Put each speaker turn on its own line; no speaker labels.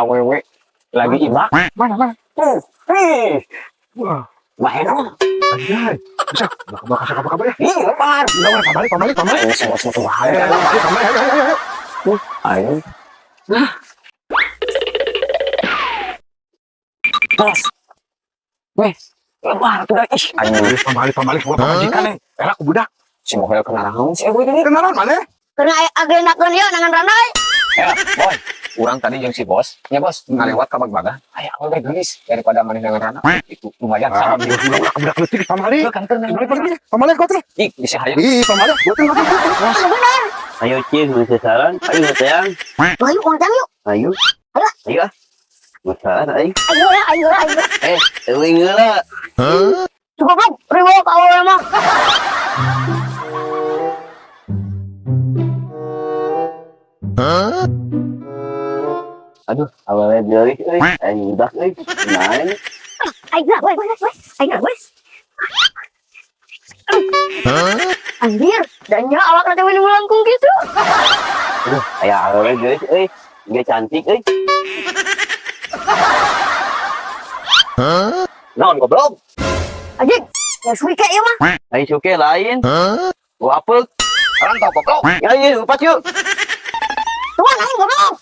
awewe lagi ibak.
Mana?
Hei,
Wah,
bahaya.
anjay. Bisa, bakal kabar ya?
Ih, lepar.
Udah, pamali.
Ayo, semua bahaya.
Ayo.
Ayo. Bos. Weh, lebar tuh dah. Ih, ayo.
Pamali, gua pamajikan nih. Elah, aku budak.
Si Mohel kenalan si Ewe ini.
Kenalan mana?
Karena agenda kan ya dengan ranai.
Ya, boy. Kurang tadi yang si bos. Ya, bos. Ngalewat ke bag-baga. Ayo, aku udah gelis daripada manis dengan Rana. Itu lumayan sama dia.
Budak letik pamali.
Kan kena.
Pamali kau tuh.
Ih, bisa hayang.
Ih, pamali. Gua tuh.
Benar.
Ayo Cik, masasaran. Ayo sayang.
Ayo undang yuk.
Ayo. Ayo. Masalah ayo.
Ayo.
Eling lah.
Cukup bang, riwo kau emang.
Aduh, awalnya dari ayo udah main.
Ayo, wes. Anjir, dan ya awak nanti minum langkung gitu.
Aduh, kayak awalnya dari dia cantik
Naon goblok?
Anjir, yang suwi kayak ya mah.
Ayo suke lain. Gua apa?
Orang tau goblok.
Ya iya, lupa yuk.
Tuan, ayo goblok.